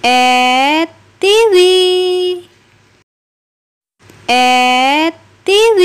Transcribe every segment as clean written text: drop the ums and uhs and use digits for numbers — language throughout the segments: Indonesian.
ETV. ETV.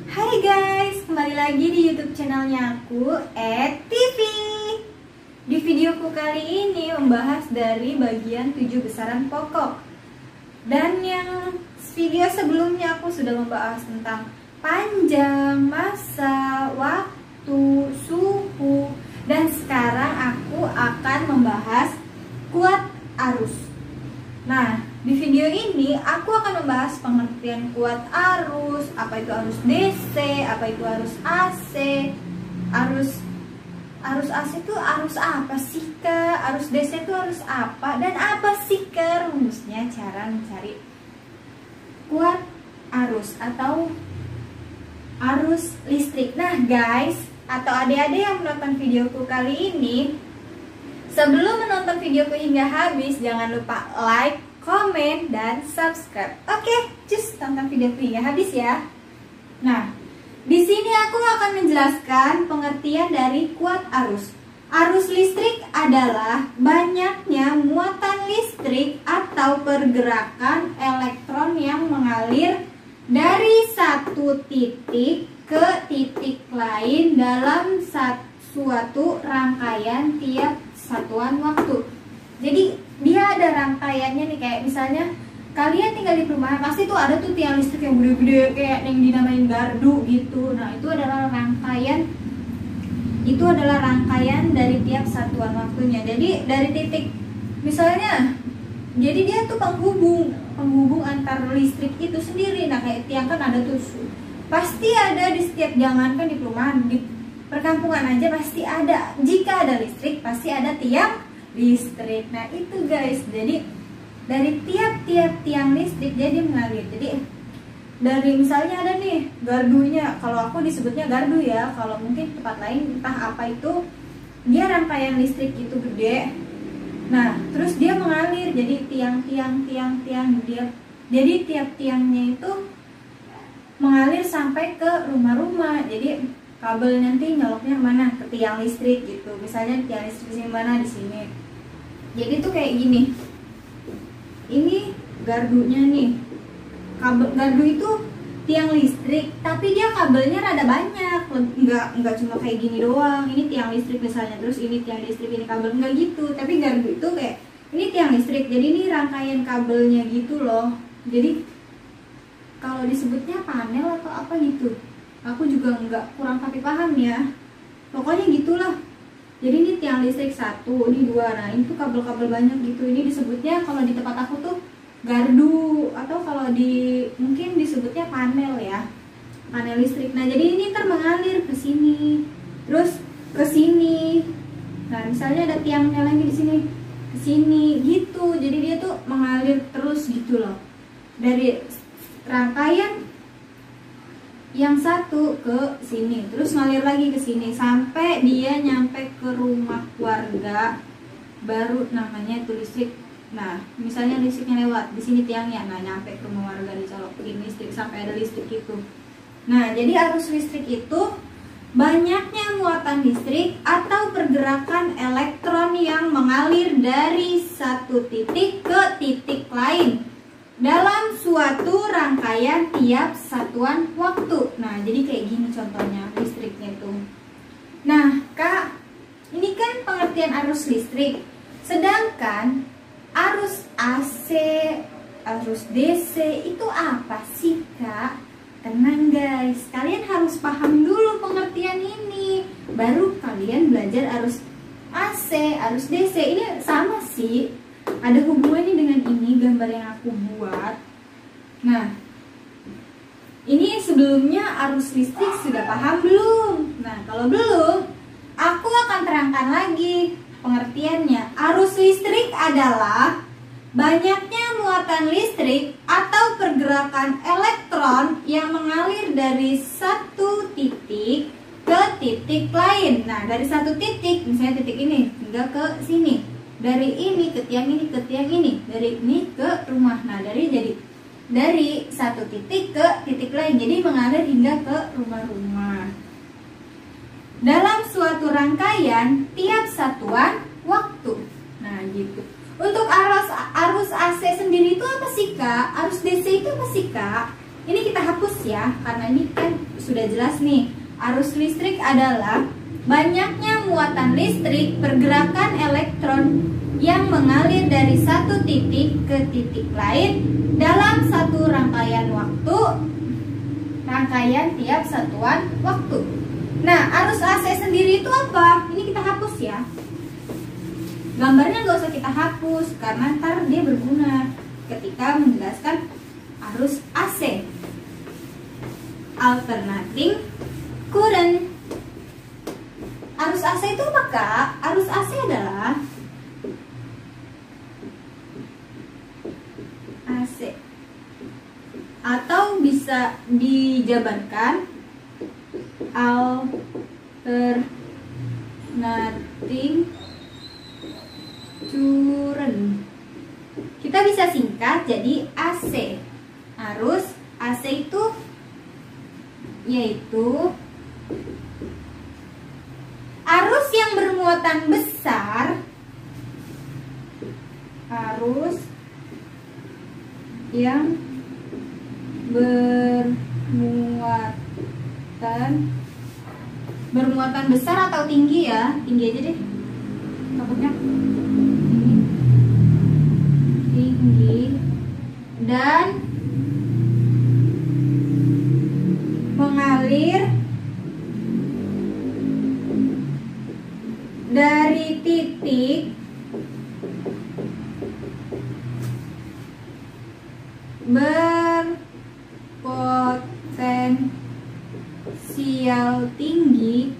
Hai guys, kembali lagi di YouTube channelnya aku, ETV. Di videoku kali ini membahas dari bagian 7 besaran pokok. Dan yang video sebelumnya aku sudah membahas tentang panjang, masa, waktu, suhu. Dan sekarang aku akan membahas kuat arus. Nah, di video ini aku akan membahas pengertian kuat arus, apa itu arus DC, apa itu arus AC, arus AC itu arus apa sih Kak? Arus DC itu arus apa? Dan apa sih Kak rumusnya cara mencari kuat arus atau arus listrik? Nah guys, atau adik-adik yang menonton videoku kali ini, sebelum menonton videoku hingga habis, jangan lupa like, komen, dan subscribe. Oke, just tonton videoku hingga habis ya. Nah, di sini aku akan menjelaskan pengertian dari kuat arus. Arus listrik adalah banyaknya muatan listrik atau pergerakan elektron yang mengalir dari satu titik ke titik lain dalam suatu rangkaian tiap satuan waktu. Jadi dia ada rangkaiannya nih, kayak misalnya kalian tinggal di perumahan, pasti tuh ada tuh tiang listrik yang gede-gede kayak yang dinamain gardu gitu. Nah, itu adalah rangkaian dari tiap satuan waktunya. Jadi dari titik misalnya, jadi dia tuh penghubung antar listrik itu sendiri. Nah, kayak tiang kan ada tuh, pasti ada di setiap, jangankan di perumahan, di perkampungan aja pasti ada. Jika ada listrik pasti ada tiang listrik. Nah itu guys, jadi dari tiap-tiap tiang listrik jadi mengalir. Jadi dari misalnya ada nih gardunya, kalau aku disebutnya gardu ya, kalau mungkin tempat lain entah apa itu, dia rangkaian listrik itu gede. Nah terus dia mengalir jadi tiang dia, jadi tiap tiangnya itu mengalir sampai ke rumah-rumah. Jadi kabel nanti nyoloknya mana? Ke tiang listrik gitu. Misalnya tiang listrik di sini mana? Di sini. Jadi tuh kayak gini. Ini gardunya nih. Kabel gardu itu tiang listrik, tapi dia kabelnya rada banyak. Enggak cuma kayak gini doang. Ini tiang listrik misalnya, terus ini tiang listrik, ini kabel, enggak gitu. Tapi gardu itu kayak ini tiang listrik. Jadi ini rangkaian kabelnya gitu loh. Jadi kalau disebutnya panel atau apa gitu, aku juga kurang tapi paham ya. Pokoknya gitulah. Jadi ini tiang listrik satu, ini dua. Nah ini tuh kabel-kabel banyak gitu. Ini disebutnya kalau di tempat aku tuh gardu, atau kalau mungkin disebutnya panel ya, panel listrik. Nah jadi ini ntar mengalir ke sini, terus ke sini. Nah misalnya ada tiangnya lagi di sini, ke sini gitu. Jadi dia tuh mengalir terus gitu loh, dari rangkaian yang satu ke sini, terus ngalir lagi ke sini sampai dia nyampe ke rumah warga, baru namanya itu listrik. Nah, misalnya listriknya lewat di sini tiangnya, nah nyampe ke rumah warga dicolokin listrik sampai ada listrik itu. Nah, jadi arus listrik itu banyaknya muatan listrik atau pergerakan elektron yang mengalir dari satu titik ke titik lain dalam suatu rangkaian tiap satuan waktu. Nah, jadi kayak gini contohnya listriknya tuh. Nah, Kak, ini kan pengertian arus listrik. Sedangkan arus AC, arus DC itu apa sih, Kak? Tenang guys, kalian harus paham dulu pengertian ini. Baru kalian belajar arus AC, arus DC. Ini sama sih, ada hubungannya dengan ini gambar yang aku buat. Nah, ini sebelumnya arus listrik sudah paham belum? Nah, kalau belum, aku akan terangkan lagi pengertiannya. Arus listrik adalah banyaknya muatan listrik atau pergerakan elektron yang mengalir dari satu titik ke titik lain. Nah, dari satu titik, misalnya titik ini hingga ke sini. Dari ini ke tiang ini, ke tiang ini, dari ini ke rumah. Nah, dari satu titik ke titik lain, jadi mengalir hingga ke rumah-rumah. dalam suatu rangkaian tiap satuan waktu. Nah gitu. Untuk arus AC sendiri itu apa sih Kak? Arus DC itu apa sih Kak? Ini kita hapus ya, karena ini kan sudah jelas nih. Arus listrik adalah banyaknya muatan listrik pergerakan elektron yang mengalir dari satu titik ke titik lain dalam satu rangkaian waktu, rangkaian tiap satuan waktu. Nah, arus AC sendiri itu apa? Ini kita hapus ya. Gambarnya nggak usah kita hapus karena ntar dia berguna ketika menjelaskan arus AC. Alternating current. Arus AC itu apa Kak? Arus AC adalah AC, atau bisa dijabarkan alternating current. Kita bisa singkat jadi AC. Arus AC itu yaitu arus yang bermuatan besar, arus yang bermuatan besar atau tinggi ya, tinggi aja deh takutnya, tinggi dan mengalir dari titik berpotensial tinggi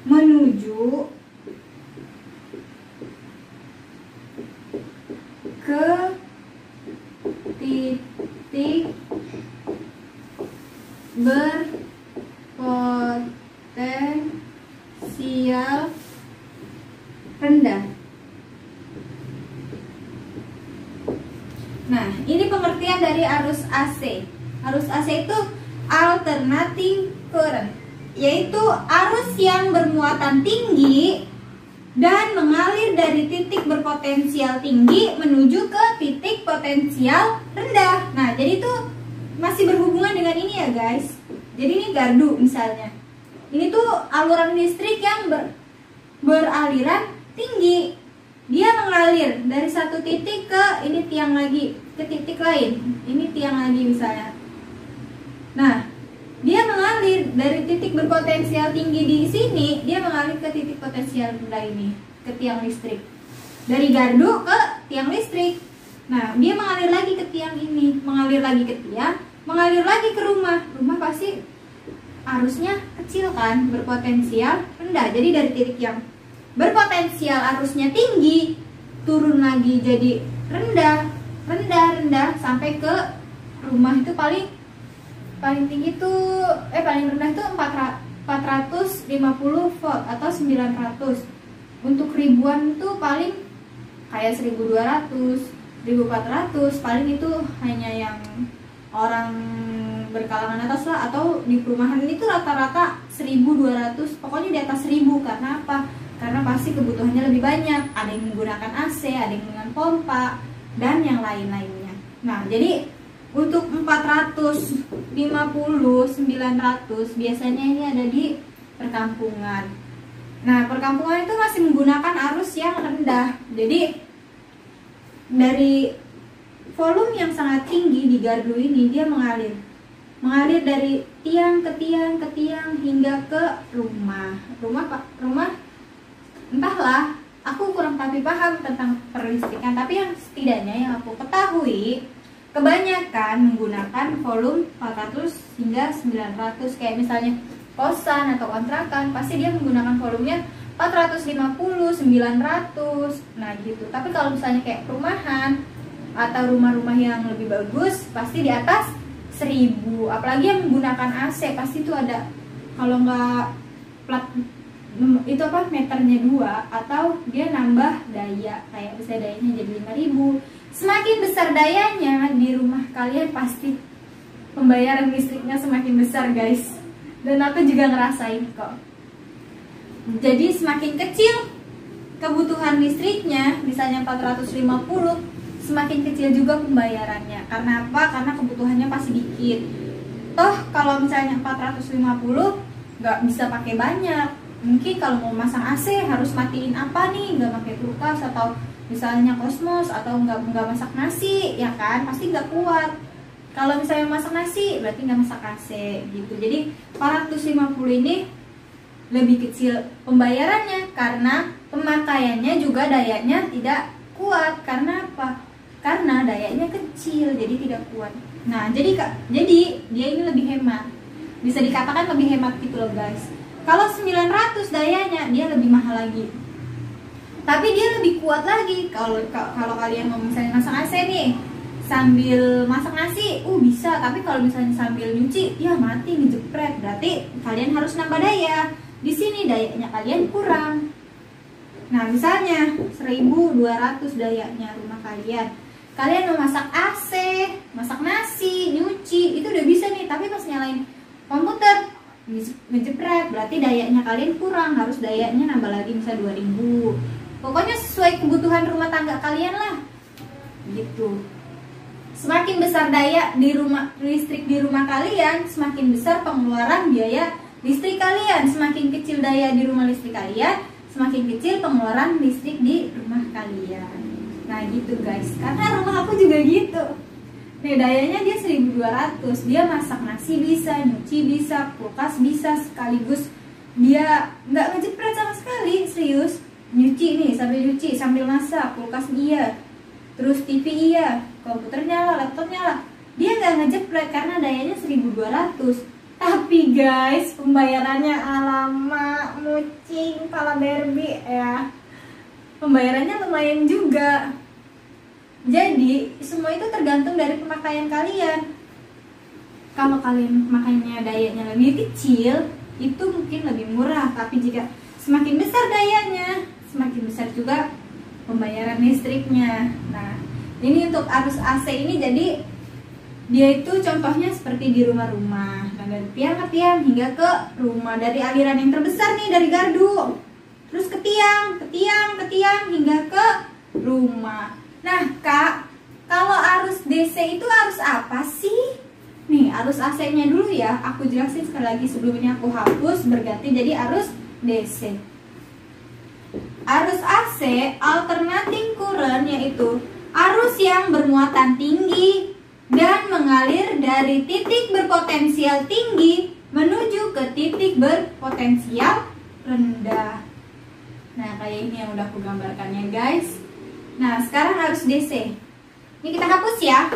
menuju ke titik berpotensial rendah. Nah, ini pengertian dari arus AC. Arus AC itu alternating current, yaitu arus yang bermuatan tinggi dan mengalir dari titik berpotensial tinggi menuju ke titik potensial rendah. Nah, jadi itu masih berhubungan dengan ini ya guys. Jadi ini gardu misalnya. Ini tuh aluran listrik yang beraliran tinggi. Dia mengalir dari satu titik ke ini tiang lagi, ke titik lain. Ini tiang lagi misalnya. Nah, dia mengalir dari titik berpotensial tinggi di sini, dia mengalir ke titik potensial rendah ini, ke tiang listrik. Dari gardu ke tiang listrik. Nah, dia mengalir lagi ke tiang ini, mengalir lagi ke tiang, mengalir lagi ke rumah. Rumah pasti arusnya kecil kan, berpotensial rendah. Jadi dari titik yang berpotensial arusnya tinggi, turun lagi jadi rendah, rendah sampai ke rumah itu paling tinggi tuh paling rendah tuh 450 volt atau 900. Untuk ribuan tuh paling kayak 1200, 1400, paling itu hanya yang orang berkalangan atas lah, atau di perumahan ini tuh rata-rata 1200, pokoknya di atas 1000. Karena apa? Karena pasti kebutuhannya lebih banyak, ada yang menggunakan AC, ada yang dengan pompa, dan yang lain-lainnya. Nah, jadi untuk 450, 900 biasanya ini ada di perkampungan. Nah, perkampungan itu masih menggunakan arus yang rendah. Jadi dari volume yang sangat tinggi di gardu ini, dia mengalir dari tiang ke tiang ke tiang hingga ke rumah entahlah, aku kurang paham tentang perlistrikan, tapi yang setidaknya yang aku ketahui kebanyakan menggunakan volume 400 hingga 900. Kayak misalnya kosan atau kontrakan, pasti dia menggunakan volumenya 450, 900. Nah gitu. Tapi kalau misalnya kayak perumahan atau rumah-rumah yang lebih bagus, pasti di atas 1000. Apalagi yang menggunakan AC, pasti itu ada, kalau nggak plat itu apa, meternya 2, atau dia nambah daya, kayak bisa dayanya jadi 5000. Semakin besar dayanya di rumah kalian, pasti pembayaran listriknya semakin besar guys. Dan aku juga ngerasain kok. Jadi semakin kecil kebutuhan listriknya, misalnya 450, semakin kecil juga pembayarannya. Karena apa? Karena kebutuhannya pasti dikit. Toh kalau misalnya 450 nggak bisa pakai banyak. Mungkin kalau mau masang AC harus matiin apa nih, nggak pakai kulkas atau misalnya kosmos, atau nggak masak nasi, ya kan? Pasti nggak kuat. Kalau misalnya masak nasi berarti nggak masak AC gitu. Jadi 450 ini lebih kecil pembayarannya karena pemakaiannya juga dayanya tidak kuat. Karena apa? Karena dayanya kecil, jadi tidak kuat. Nah, jadi dia ini lebih hemat. Bisa dikatakan lebih hemat gitu loh guys. Kalau 900 dayanya, dia lebih mahal lagi. Tapi dia lebih kuat lagi. Kalau kalian mau misalnya masak AC nih, sambil masak nasi, bisa. Tapi kalau misalnya sambil nyuci, ya mati ngejepret. Berarti kalian harus nambah daya. Di sini dayanya kalian kurang. Nah, misalnya 1200 dayanya rumah kalian. Kalian mau masak AC, masak nasi, nyuci, itu udah bisa nih. Tapi pas nyalain komputer, ngejepret, berarti dayanya kalian kurang. Harus dayanya nambah lagi, misalnya 2000. Pokoknya sesuai kebutuhan rumah tangga kalian lah. Gitu. Semakin besar daya di rumah listrik di rumah kalian, semakin besar pengeluaran biaya listrik kalian. Semakin kecil daya di rumah listrik kalian, semakin kecil pengeluaran listrik di rumah kalian. Nah gitu guys, karena rumah aku juga gitu. Nih dayanya dia 1200, dia masak nasi bisa, nyuci bisa, kulkas bisa, sekaligus dia nggak ngejepret sama sekali, serius. Nyuci nih, sambil nyuci, sambil masak, kulkas iya, terus TV iya, komputer nyala, laptop nyala. Dia nggak ngejepret karena dayanya 1200. Tapi guys, pembayarannya alamak, mucing, pala Barbie ya. Pembayarannya lumayan juga. Jadi semua itu tergantung dari pemakaian kalian. Kalau kalian pemakaiannya dayanya lebih kecil, itu mungkin lebih murah. Tapi jika semakin besar dayanya, semakin besar juga pembayaran listriknya. Nah, ini untuk arus AC ini, jadi dia itu contohnya seperti di rumah-rumah. Nah, dari tiang ke tiang hingga ke rumah. Dari aliran yang terbesar nih, dari gardu, terus ke tiang, ke tiang, ke tiang, hingga ke rumah. Nah kak, kalau arus DC itu arus apa sih? Nih arus AC-nya dulu ya, aku jelasin sekali lagi sebelum ini aku hapus berganti jadi arus DC. Arus AC, alternating current, yaitu arus yang bermuatan tinggi dan mengalir dari titik berpotensial tinggi menuju ke titik berpotensial rendah. Nah kayak ini yang udah aku gambarkannya guys. Nah sekarang arus DC. Ini kita hapus ya.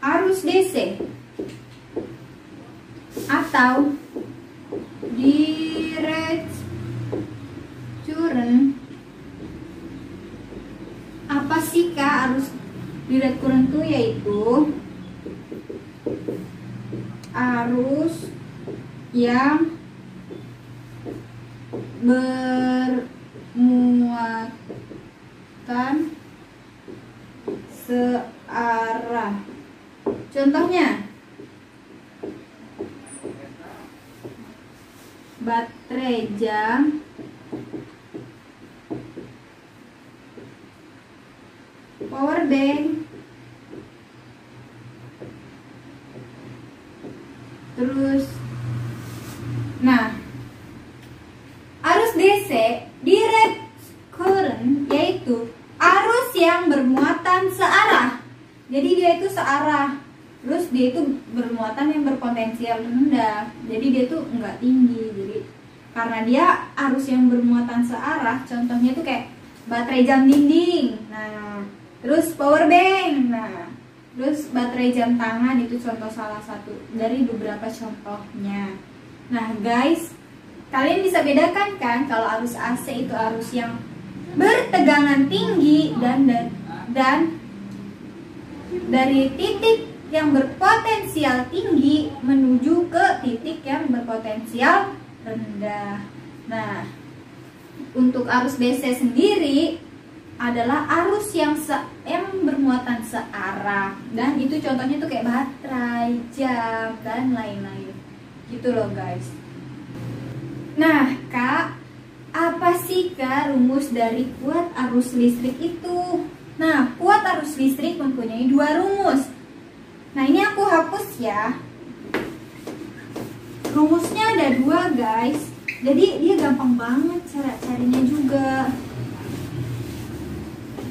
Arus DC atau direct current. Apa sih kak arus direct current itu? Yaitu arus yang bermuatan searah. Contohnya baterai jam, power bank, terus nah arus DC direct current yaitu arus yang bermuatan searah. Jadi dia itu searah, terus dia itu bermuatan yang berpotensial rendah. Jadi dia tuh enggak tinggi. Jadi karena dia arus yang bermuatan searah, contohnya itu kayak baterai jam dinding. Nah, terus power bank. Nah, terus baterai jam tangan, itu contoh salah satu dari beberapa contohnya. Nah guys, kalian bisa bedakan kan kalau arus AC itu arus yang bertegangan tinggi dan dari titik yang berpotensial tinggi menuju ke titik yang berpotensial rendah. Nah, untuk arus DC sendiri adalah arus yang bermuatan searah, dan itu contohnya tuh kayak baterai, jam, dan lain-lain. Gitu loh guys. Nah, Kak, apa sih Kak rumus dari kuat arus listrik itu? Nah, kuat arus listrik mempunyai dua rumus. Nah, ini aku hapus ya. Rumusnya ada dua guys. Jadi dia gampang banget cara carinya juga.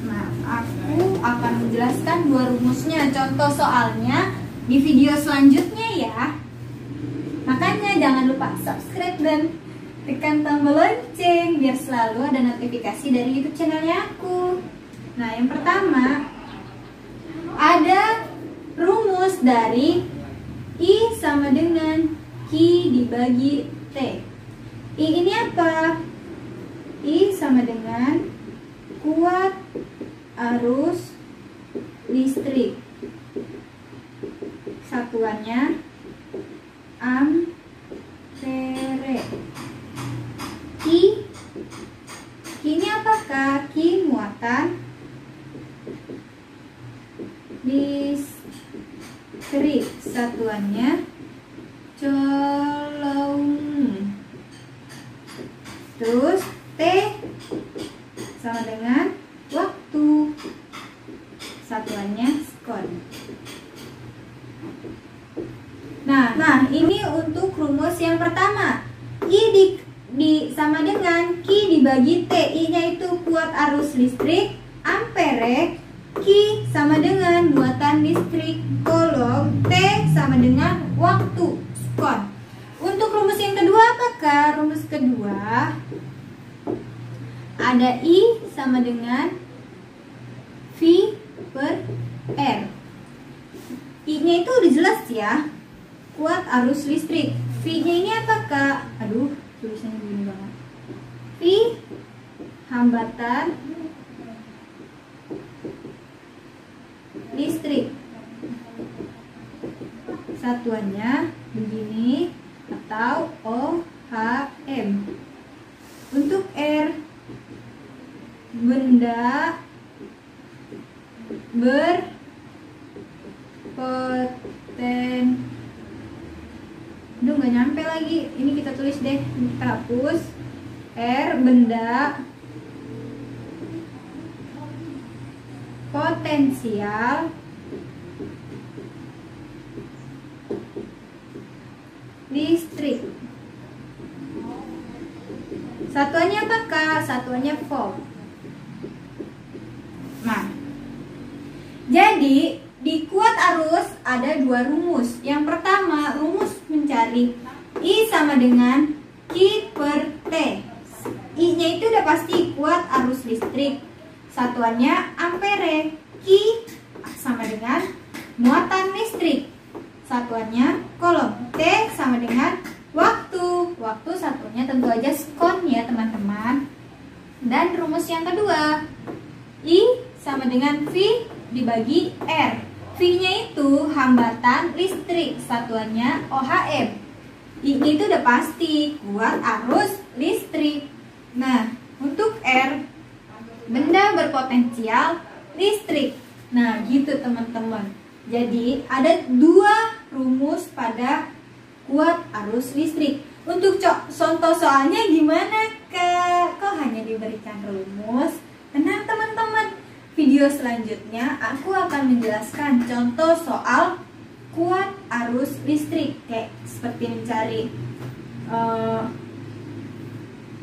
Nah, aku akan menjelaskan dua rumusnya. Contoh soalnya di video selanjutnya ya. Makanya jangan lupa subscribe dan tekan tombol lonceng biar selalu ada notifikasi dari YouTube channelnya aku. Nah, yang pertama ada rumus dari I sama dengan Q dibagi T. I ini apa? I sama dengan kuat arus listrik. Satuannya ampere. Q ini apakah? Q muatan listrik. Satuannya coulomb. Terus T sama dengan waktu. Satuannya sekon. Nah, ini untuk rumus yang pertama. I sama dengan Q dibagi T. I-nya itu kuat arus listrik, ampere. Q sama dengan muatan listrik, coulomb. T sama dengan waktu, sekon. Untuk rumus yang kedua apakah? Rumus kedua ada I sama dengan V per R. I-nya itu udah jelas ya, kuat arus listrik. V-nya ini apakah? Aduh, tulisannya begini banget. V hambatan listrik. Satuannya begini atau OHM. Untuk R, benda berpoten. Aduh, nggak nyampe lagi. Ini kita tulis deh, kita hapus. R, benda potensial listrik. Satuannya apakah? Satuannya volt. Nah, jadi di kuat arus ada dua rumus. Yang pertama, rumus mencari I sama dengan Q per T. I-nya itu udah pasti kuat arus listrik. Satuannya ampere. Q sama dengan muatan listrik. Satuannya coulomb. T sama dengan waktu. Waktu satunya tentu aja sekon ya teman-teman. Dan rumus yang kedua, I sama dengan V dibagi R. V-nya itu hambatan listrik. Satuannya OHM. I-nya itu udah pasti kuat arus listrik. Nah, untuk R, benda berpotensial listrik. Nah, gitu teman-teman. Jadi ada dua rumus pada kuat arus listrik. Untuk contoh soalnya gimana Kak? Kok hanya diberikan rumus? Tenang teman-teman, video selanjutnya aku akan menjelaskan contoh soal kuat arus listrik, kayak seperti mencari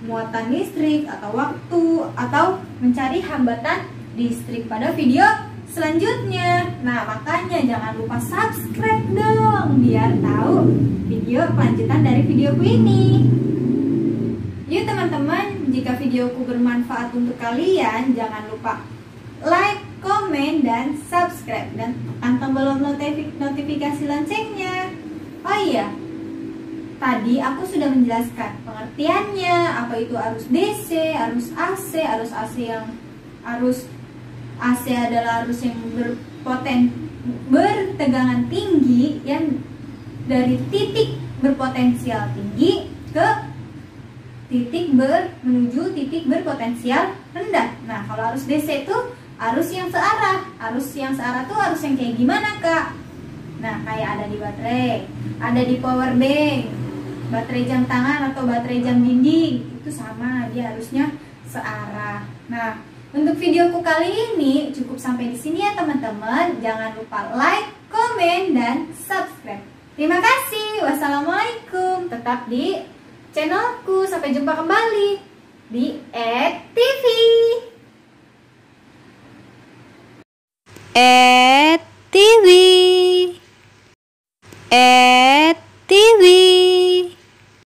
muatan listrik atau waktu, atau mencari hambatan listrik pada video selanjutnya. Nah, makanya jangan lupa subscribe dong biar tahu video kelanjutan dari videoku ini. Yuk teman-teman, jika videoku bermanfaat untuk kalian, jangan lupa like, komen, dan subscribe, dan tekan tombol notifikasi loncengnya. Oh iya, tadi aku sudah menjelaskan pengertiannya, apa itu arus DC, arus AC. Arus AC adalah arus yang bertegangan tinggi yang dari titik berpotensial tinggi ke menuju titik berpotensial rendah. Nah, kalau arus DC itu arus yang searah. Arus yang searah tuh arus yang kayak gimana, Kak? Nah, kayak ada di baterai, ada di power bank, baterai jam tangan atau baterai jam dinding, itu sama, dia arusnya searah. Nah, untuk videoku kali ini cukup sampai di sini ya teman-teman. Jangan lupa like, komen, dan subscribe. Terima kasih. Wassalamualaikum. Tetap di channelku. Sampai jumpa kembali di TV.